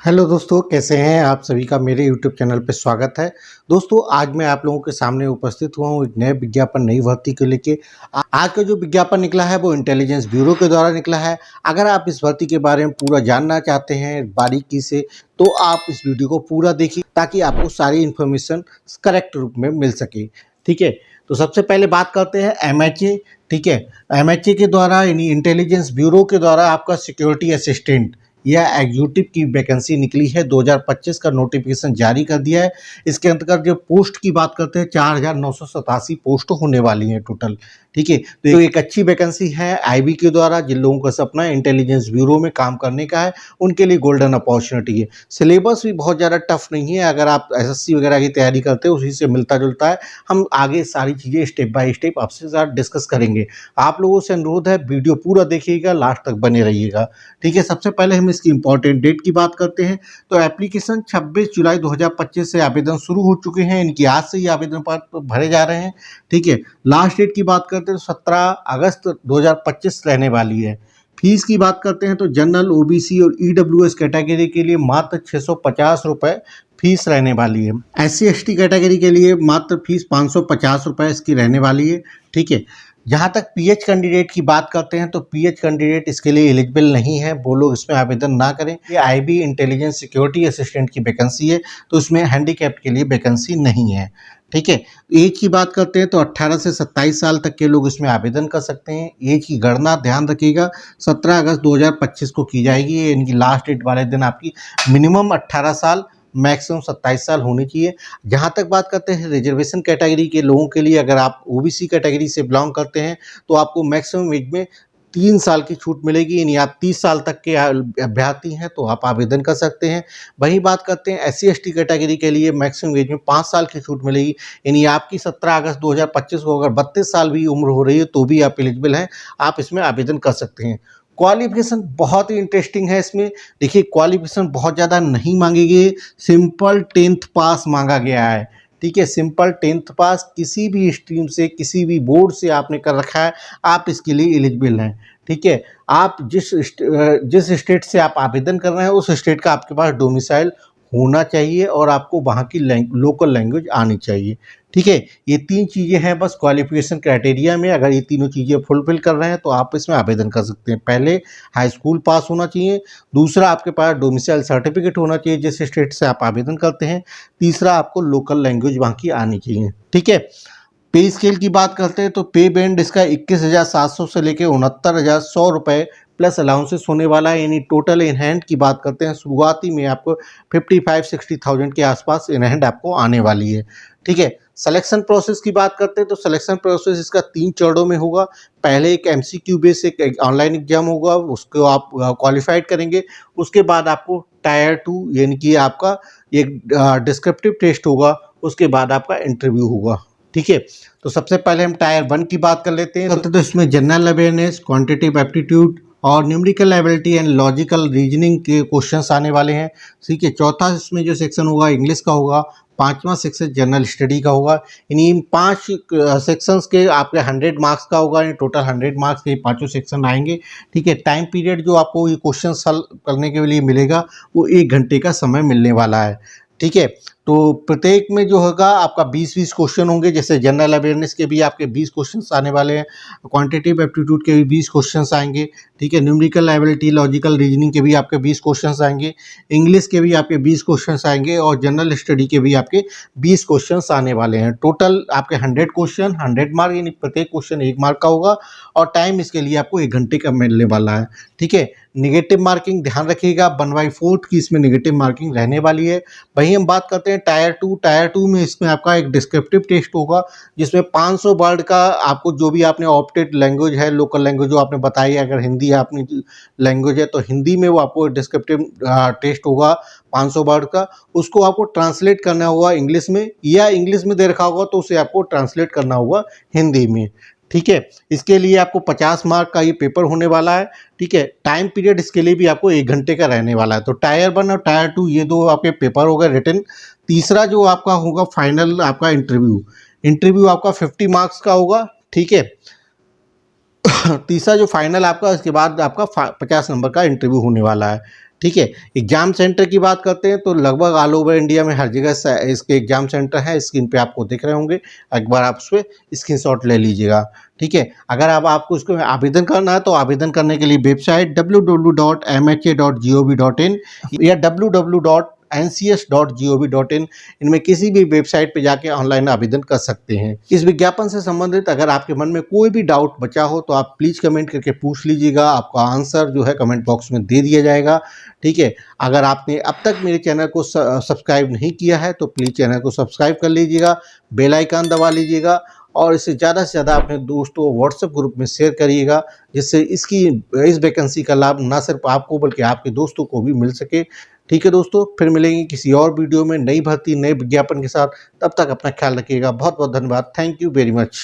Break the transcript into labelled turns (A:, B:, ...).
A: Hello दोस्तों, कैसे हैं आप सभी का मेरे यूट्यूब चैनल पे स्वागत है। दोस्तों, आज मैं आप लोगों के सामने उपस्थित हुआ हूँ एक नए विज्ञापन, नई भर्ती को लेके। आज का जो विज्ञापन निकला है वो इंटेलिजेंस ब्यूरो के द्वारा निकला है। अगर आप इस भर्ती के बारे में पूरा जानना चाहते हैं बारीकी से, तो आप इस वीडियो को पूरा देखिए ताकि आपको सारी इन्फॉर्मेशन करेक्ट रूप में मिल सके। ठीक है, तो सबसे पहले बात करते हैं MHA। ठीक है, MHA के द्वारा यानी इंटेलिजेंस ब्यूरो के द्वारा आपका सिक्योरिटी असिस्टेंट या एग्जीक्यूटिव की वैकेंसी निकली है। 2025 का नोटिफिकेशन जारी कर दिया है। इसके अंतर्गत जो पोस्ट की बात करते हैं 4,987 पोस्ट होने वाली हैं टोटल। ठीक है, तो एक अच्छी वैकेंसी है IB के द्वारा। जिन लोगों का सपना है इंटेलिजेंस ब्यूरो में काम करने का है, उनके लिए गोल्डन अपॉर्चुनिटी है। सिलेबस भी बहुत ज़्यादा टफ नहीं है। अगर आप SSC वगैरह की तैयारी करते हो उसी से मिलता जुलता है। हम आगे सारी चीज़ें स्टेप बाय स्टेप आपसे साथ डिस्कस करेंगे। आप लोगों से अनुरोध है वीडियो पूरा देखिएगा, लास्ट तक बने रहिएगा। ठीक है, सबसे पहले हम इसकी इंपॉर्टेंट डेट की बात करते हैं। तो एप्लीकेशन 26 जुलाई 2025 से आवेदन शुरू हो चुके हैं। इनकी आज से ही आवेदन पत्र भरे जा रहे हैं। ठीक है, लास्ट डेट की बात करते हैं तो 17 अगस्त 2025 रहने वाली है। फीस की बात करते हैं तो जनरल, OBC और EWS कैटेगरी के लिए मात्र 650 रुपये फीस रहने वाली है। SC ST कैटेगरी के लिए मात्र फीस 550 रुपये इसकी रहने वाली है। ठीक है, जहाँ तक PH कैंडिडेट की बात करते हैं तो PH कैंडिडेट इसके लिए एलिजिबल नहीं है, वो लोग इसमें आवेदन ना करें। ये IB इंटेलिजेंस सिक्योरिटी असिस्टेंट की वैकेंसी है, तो इसमें हैंडीकैप्ड के लिए वैकेंसी नहीं है। ठीक है, एज की बात करते हैं तो 18 से 27 साल तक के लोग इसमें आवेदन कर सकते हैं। एज की गणना ध्यान रखिएगा 17 अगस्त 2025 को की जाएगी। इनकी लास्ट डेट वाले दिन आपकी मिनिमम 18 साल, मैक्सिमम 27 साल होनी चाहिए। जहाँ तक बात करते हैं रिजर्वेशन कैटेगरी के लोगों के लिए, अगर आप OBC कैटेगरी से बिलोंग करते हैं तो आपको मैक्सिमम एज में 3 साल की छूट मिलेगी। यानी आप 30 साल तक के अभ्यर्थी हैं तो आप आवेदन कर सकते हैं। वहीं बात करते हैं SC ST कैटेगरी के लिए मैक्सिमम एज में 5 साल की छूट मिलेगी। यानी आपकी 17 अगस्त 2025 को अगर 32 साल भी उम्र हो रही है तो भी आप एलिजिबल हैं, आप इसमें आवेदन कर सकते हैं। क्वालिफिकेशन बहुत ही इंटरेस्टिंग है इसमें। देखिए, क्वालिफिकेशन बहुत ज़्यादा नहीं मांगी गई, सिंपल 10th पास मांगा गया है। ठीक है, सिंपल 10th पास किसी भी स्ट्रीम से, किसी भी बोर्ड से आपने कर रखा है, आप इसके लिए एलिजिबल हैं। ठीक है, आप जिस स्टेट से आप आवेदन कर रहे हैं उस स्टेट का आपके पास डोमिसाइल होना चाहिए और आपको वहाँ की लोकल लैंग्वेज आनी चाहिए। ठीक है, ये 3 चीज़ें हैं बस क्वालिफिकेशन क्राइटेरिया में। अगर ये तीनों चीज़ें फुलफिल कर रहे हैं तो आप इसमें आवेदन कर सकते हैं। पहले हाई स्कूल पास होना चाहिए, दूसरा आपके पास डोमिसाइल सर्टिफिकेट होना चाहिए जिस स्टेट से आप आवेदन करते हैं, तीसरा आपको लोकल लैंग्वेज वहाँ की आनी चाहिए। ठीक है, पे स्केल की बात करते हैं तो पे बैंड इसका 21,700 से लेकर 69,100 रुपये प्लस अलाउंसेस होने वाला है। यानी टोटल इन हैंड की बात करते हैं शुरुआती में आपको 55-60,000 के आसपास इन हैंड आपको आने वाली है। ठीक है, सिलेक्शन प्रोसेस की बात करते हैं तो सिलेक्शन प्रोसेस इसका 3 चरणों में होगा। पहले एक MCQ बेस एक ऑनलाइन एग्जाम होगा, उसको आप क्वालिफाइड करेंगे। उसके बाद आपको टायर 2 यानी कि आपका एक डिस्क्रिप्टिव टेस्ट होगा, उसके बाद आपका इंटरव्यू होगा। ठीक है, तो सबसे पहले हम टायर 1 की बात कर लेते हैं। तो इसमें जनरल अवेयरनेस, क्वांटिटेटिव एप्टीट्यूड और numerical ability and logical reasoning के क्वेश्चंस आने वाले हैं। ठीक है, चौथा इसमें जो सेक्शन होगा इंग्लिश का होगा, 5वां सेक्शन जनरल स्टडी का होगा। इन 5 सेक्शंस के आपके 100 मार्क्स का होगा। टोटल 100 मार्क्स के 5 सेक्शन आएंगे। ठीक है, टाइम पीरियड जो आपको ये क्वेश्चन सॉल्व करने के लिए मिलेगा वो 1 घंटे का समय मिलने वाला है। ठीक है, तो प्रत्येक में जो होगा आपका 20-20 क्वेश्चन होंगे। जैसे जनरल अवेयरनेस के भी आपके 20 क्वेश्चंस आने वाले हैं, क्वांटिटेटिव एप्टीट्यूड के भी 20 क्वेश्चंस आएंगे। ठीक है, न्यूमेरिकल एबिलिटी, लॉजिकल रीजनिंग के भी आपके 20 क्वेश्चंस आएंगे, इंग्लिश के भी आपके 20 क्वेश्चंस आएंगे और जनरल स्टडी के भी आपके 20 क्वेश्चंस आने वाले हैं। टोटल आपके 100 क्वेश्चन, 100 मार्क, यानी प्रत्येक क्वेश्चन 1 मार्क का होगा और टाइम इसके लिए आपको 1 घंटे का मिलने वाला है। ठीक है, नेगेटिव मार्किंग ध्यान रखिएगा, 1/4 की इसमें नेगेटिव मार्किंग रहने वाली है। वहीं हम बात करते हैं टायर 2। टायर 2 में इसमें आपका एक डिस्क्रिप्टिव टेस्ट होगा जिसमें 500 वर्ड का आपको जो भी आपने ऑप्टेड लैंग्वेज है, लोकल लैंग्वेज जो आपने बताई है, अगर हिंदी अपनी लैंग्वेज है तो हिंदी में वो आपको डिस्क्रिप्टिव टेस्ट होगा 500 वर्ड का। उसको आपको ट्रांसलेट करना होगा इंग्लिश में, या इंग्लिश में दे रखा होगा तो उसे आपको ट्रांसलेट करना होगा हिंदी में। ठीक है, इसके लिए आपको 50 मार्क का ये पेपर होने वाला है। ठीक है, टाइम पीरियड इसके लिए भी आपको 1 घंटे का रहने वाला है। तो टायर 1 और टायर 2 ये 2 आपके पेपर हो गए रिटन। तीसरा जो आपका होगा फाइनल आपका इंटरव्यू आपका 50 मार्क्स का होगा। ठीक है, तीसरा जो फाइनल आपका, इसके बाद आपका 50 नंबर का इंटरव्यू होने वाला है। ठीक है। एग्ज़ाम सेंटर की बात करते हैं तो लगभग ऑल ओवर इंडिया में हर जगह इसके एग्ज़ाम सेंटर हैं, स्क्रीन पे आपको दिख रहे होंगे। एक बार आप उसपे स्क्रीनशॉट ले लीजिएगा, ठीक है। अगर अब आपको इसको आवेदन करना है तो आवेदन करने के लिए वेबसाइट www.mha.gov.in या www.ncs.gov.in इनमें किसी भी वेबसाइट पे जाके ऑनलाइन आवेदन कर सकते हैं। इस विज्ञापन से संबंधित अगर आपके मन में कोई भी डाउट बचा हो तो आप प्लीज़ कमेंट करके पूछ लीजिएगा, आपका आंसर जो है कमेंट बॉक्स में दे दिया जाएगा, ठीक है। अगर आपने अब तक मेरे चैनल को सब्सक्राइब नहीं किया है तो प्लीज़ चैनल को सब्सक्राइब कर लीजिएगा, बेल आइकन दबा लीजिएगा और इसे ज़्यादा से ज़्यादा अपने दोस्तों व्हाट्सएप ग्रुप में शेयर करिएगा, जिससे इस वैकेंसी का लाभ ना सिर्फ आपको बल्कि आपके दोस्तों को भी मिल सके। ठीक है दोस्तों, फिर मिलेंगे किसी और वीडियो में नई भर्ती, नए विज्ञापन के साथ। तब तक अपना ख्याल रखिएगा। बहुत बहुत धन्यवाद। Thank you very much.